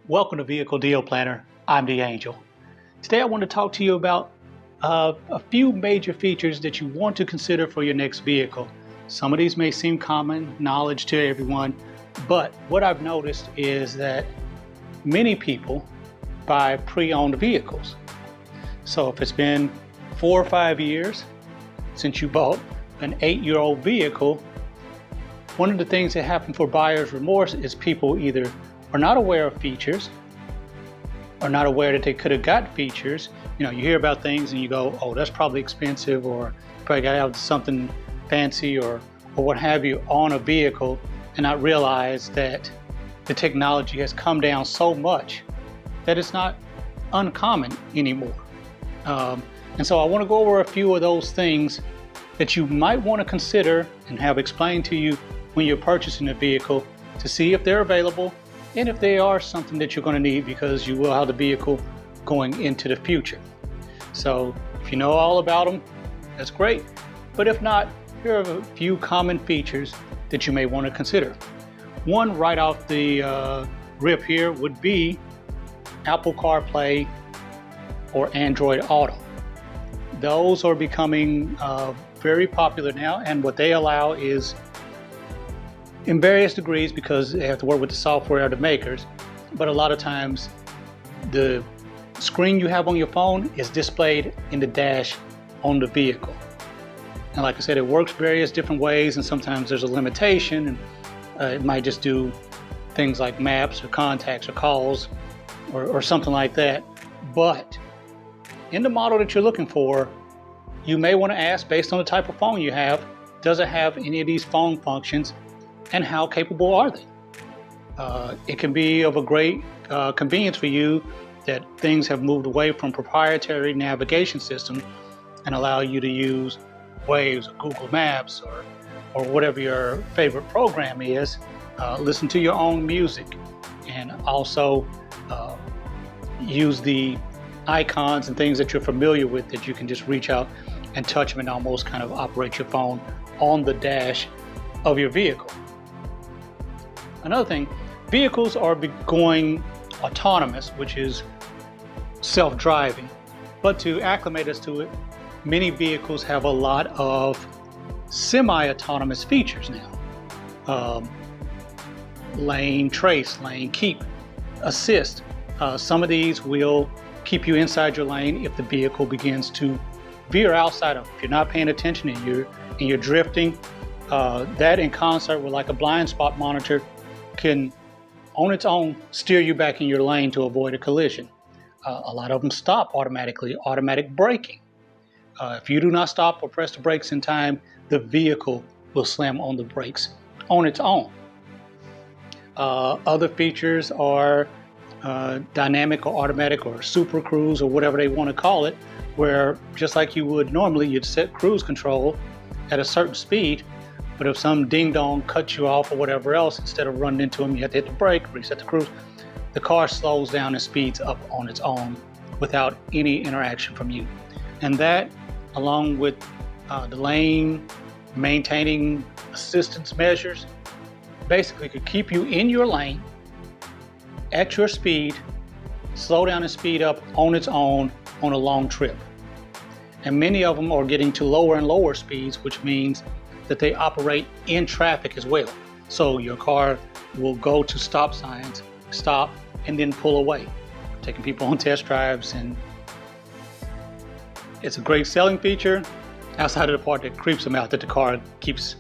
Welcome to Vehicle Deal Planner. I'm the Angel. Today I want to talk to you about a few major features that you want to consider for your next vehicle. Some of these may seem common knowledge to everyone, but what I've noticed is that many people buy pre-owned vehicles. So if it's been 4 or 5 years since you bought an 8-year-old vehicle, one of the things that happen for buyer's remorse is people either are not aware of features, are not aware that they could have got features. You hear about things and you go, oh, that's probably expensive, or probably got to have something fancy or what have you on a vehicle, and not realize that the technology has come down so much that it's not uncommon anymore. And so I want to go over a few of those things that you might want to consider and have explained to you when you're purchasing a vehicle, to see if they're available and if they are something that you're going to need, because you will have the vehicle going into the future. So if you know all about them, that's great. But if not, here are a few common features that you may want to consider. One right off the rip here would be Apple CarPlay or Android Auto. Those are becoming very popular now, and what they allow is, in various degrees, because they have to work with the software of the makers, but a lot of times the screen you have on your phone is displayed in the dash on the vehicle. And like I said, it works various different ways, and sometimes there's a limitation, and it might just do things like maps or contacts or calls or something like that. But in the model that you're looking for, you may want to ask, based on the type of phone you have, does it have any of these phone functions, and how capable are they? It can be of a great convenience for you that things have moved away from proprietary navigation systems and allow you to use Waze or Google Maps or whatever your favorite program is, listen to your own music, and also use the icons and things that you're familiar with, that you can just reach out and touch them and almost kind of operate your phone on the dash of your vehicle. Another thing, vehicles are going autonomous, which is self-driving. But to acclimate us to it, many vehicles have a lot of semi-autonomous features now. Lane trace, lane keep, assist. Some of these will keep you inside your lane if the vehicle begins to veer outside of it. If you're not paying attention and you're drifting, that in concert with like a blind spot monitor can on its own steer you back in your lane to avoid a collision. A lot of them stop automatically, automatic braking. If you do not stop or press the brakes in time, the vehicle will slam on the brakes on its own. Other features are dynamic or automatic or super cruise or whatever they want to call it, where just like you would normally, you'd set cruise control at a certain speed, but if some ding-dong cuts you off or whatever else, instead of running into them, you have to hit the brake, reset the cruise. The car slows down and speeds up on its own without any interaction from you. And that, along with the lane maintaining assistance measures, basically could keep you in your lane at your speed, slow down and speed up on its own on a long trip. And many of them are getting to lower and lower speeds, which means that they operate in traffic as well. So your car will go to stop signs, stop, and then pull away. Taking people on test drives, and it's a great selling feature outside of the part that creeps them out, that the car keeps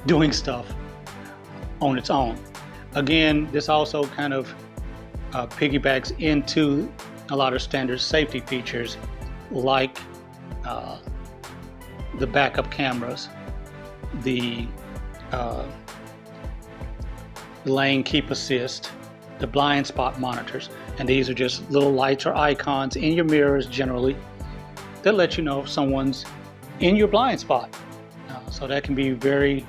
doing stuff on its own. Again, this also kind of piggybacks into a lot of standard safety features like the backup cameras, the lane keep assist, the blind spot monitors, and these are just little lights or icons in your mirrors generally that let you know if someone's in your blind spot. So that can be very,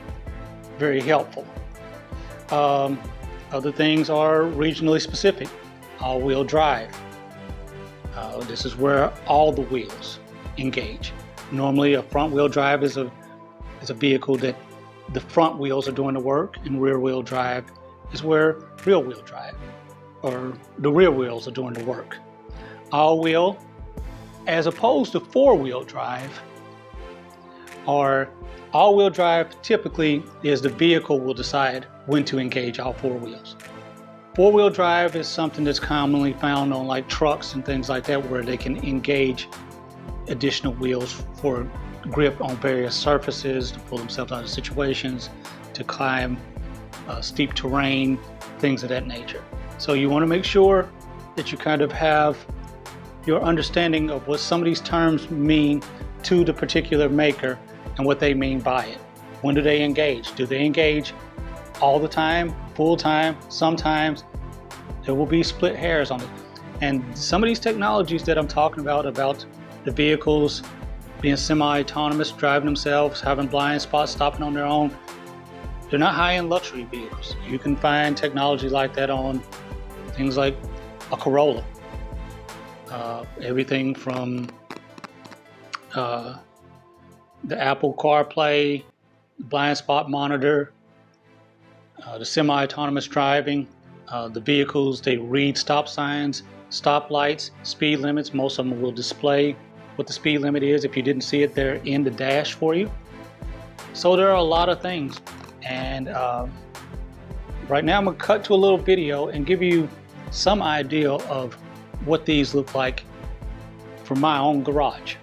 very helpful. Other things are regionally specific. All-wheel drive. This is where all the wheels engage. Normally a front-wheel drive is a vehicle that the front wheels are doing the work, and rear-wheel drive is where rear-wheel drive or the rear wheels are doing the work. All-wheel, as opposed to four-wheel drive, or all-wheel drive typically is the vehicle will decide when to engage all four wheels. Four-wheel drive is something that's commonly found on like trucks and things like that, where they can engage additional wheels for grip on various surfaces, to pull themselves out of situations, to climb steep terrain, things of that nature. So you want to make sure that you kind of have your understanding of what some of these terms mean to the particular maker and what they mean by it. When do they engage? Do they engage all the time, full time? Sometimes there will be split hairs on it. And some of these technologies that I'm talking about the vehicles being semi-autonomous, driving themselves, having blind spots, stopping on their own, they're not high-end luxury vehicles. You can find technology like that on things like a Corolla. Everything from the Apple CarPlay, blind spot monitor, the semi-autonomous driving, the vehicles, they read stop signs, stop lights, speed limits. Most of them will display what the speed limit is. If you didn't see it, they're in the dash for you. So there are a lot of things. And right now I'm gonna cut to a little video and give you some idea of what these look like from my own garage.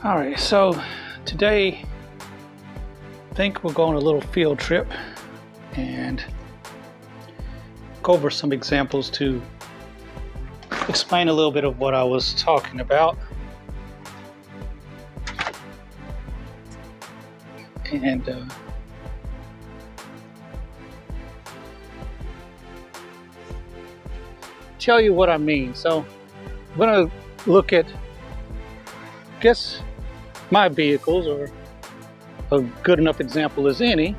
All right, so today I think we're going on a little field trip and go over some examples to explain a little bit of what I was talking about. And tell you what I mean. So I'm going to look at, I guess, my vehicles, or a good enough example as any.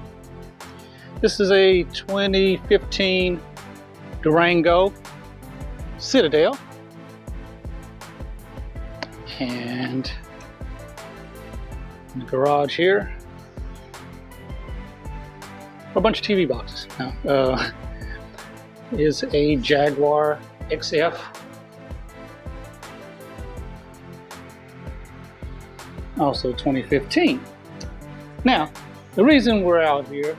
This is a 2015 Durango Citadel, and in the garage here are a bunch of TV boxes. Now, is a Jaguar XF, also 2015. Now, the reason we're out here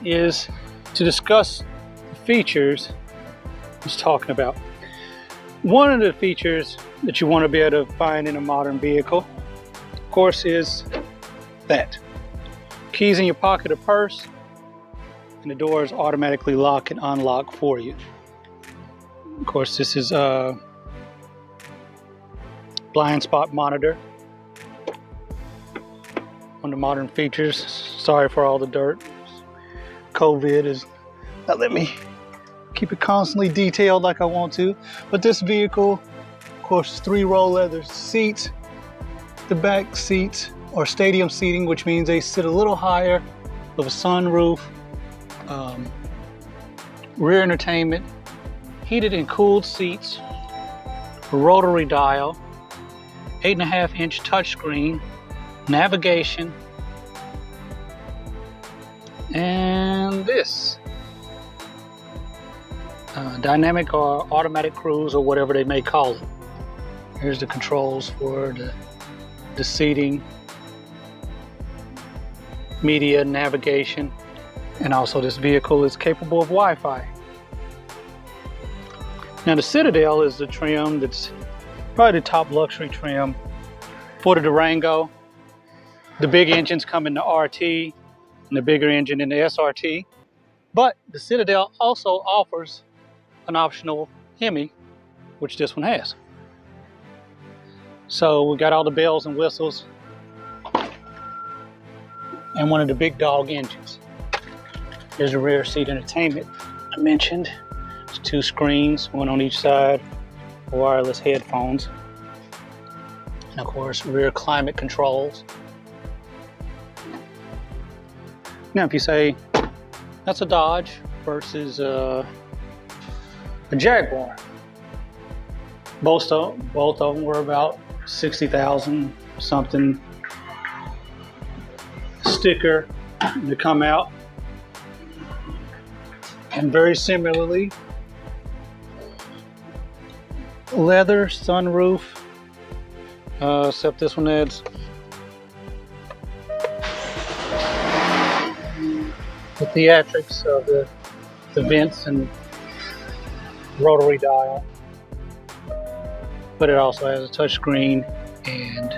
is to discuss the features I was talking about. One of the features that you want to be able to find in a modern vehicle, of course, is that keys in your pocket or purse, and the doors automatically lock and unlock for you. Of course, this is a blind spot monitor. One of the modern features. Sorry for all the dirt. COVID is not letting me keep it constantly detailed like I want to. But this vehicle, of course, 3-row leather seats. The back seats are stadium seating, which means they sit a little higher, with a sunroof, rear entertainment, heated and cooled seats, rotary dial, 8.5-inch touchscreen, navigation, and this dynamic or automatic cruise, or whatever they may call it. Here's the controls for the seating, media, navigation, and also this vehicle is capable of Wi-Fi. Now the Citadel is the trim that's probably the top luxury trim for the Durango. The big engines come in the RT and the bigger engine in the SRT, but the Citadel also offers an optional Hemi, which this one has. So we got all the bells and whistles and one of the big dog engines. There's a rear seat entertainment I mentioned. It's 2 screens, one on each side, wireless headphones, and of course rear climate controls. Now if you say that's a Dodge versus a Jaguar, both of them were about 60,000 something sticker to come out. And very similarly, leather sunroof, except this one adds the theatrics of the vents and rotary dial, but it also has a touchscreen and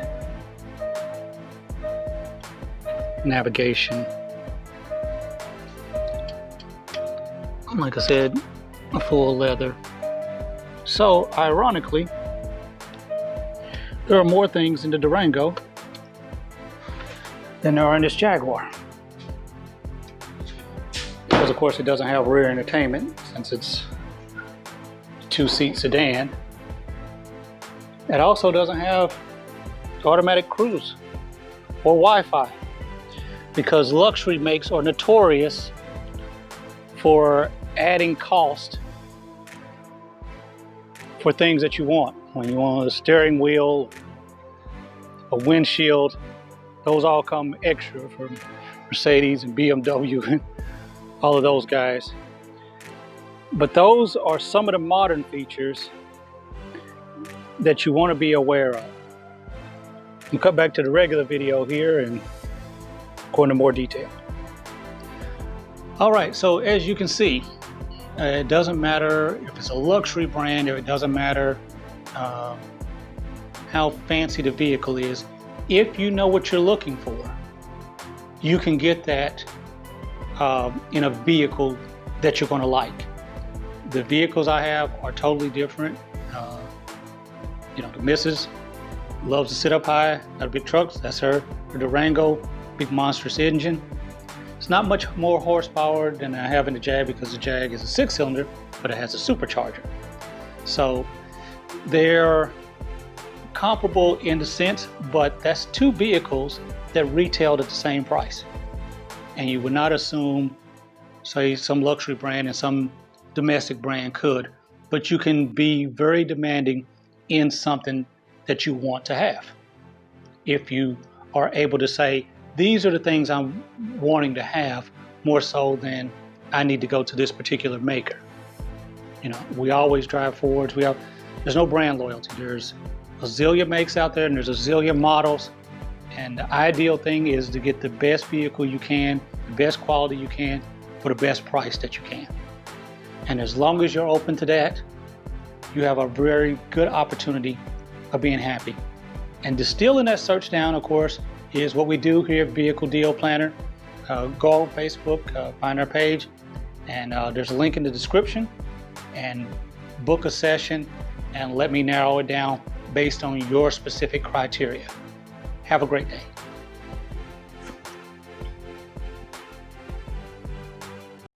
navigation. Like I said, a full leather. So ironically, there are more things in the Durango than there are in this Jaguar, because of course it doesn't have rear entertainment since it's a two-seat sedan. It also doesn't have automatic cruise or Wi-Fi, because luxury makes are notorious for adding cost for things that you want. When you want a steering wheel, a windshield, those all come extra from Mercedes and BMW and all of those guys. But those are some of the modern features that you want to be aware of. We'll cut back to the regular video here and go into more detail. All right, so as you can see, it doesn't matter if it's a luxury brand, or it doesn't matter how fancy the vehicle is. If you know what you're looking for, you can get that in a vehicle that you're going to like. The vehicles I have are totally different. You know, the missus loves to sit up high out of big trucks. That's her Durango, big monstrous engine. It's not much more horsepower than I have in the Jag, because the Jag is a 6-cylinder, but it has a supercharger. So they're comparable in the sense, but that's two vehicles that retailed at the same price. And you would not assume, say, some luxury brand and some domestic brand could, but you can be very demanding in something that you want to have. If you are able to say, these are the things I'm wanting to have, more so than I need to go to this particular maker. You know, we always drive Fords. There's no brand loyalty. There's a zillion makes out there, and there's a zillion models. And the ideal thing is to get the best vehicle you can, the best quality you can, for the best price that you can. And as long as you're open to that, you have a very good opportunity of being happy. And distilling that search down, of course, is what we do here at Vehicle Deal Planner. Go on Facebook, find our page, and there's a link in the description, and book a session and let me narrow it down based on your specific criteria. Have a great day.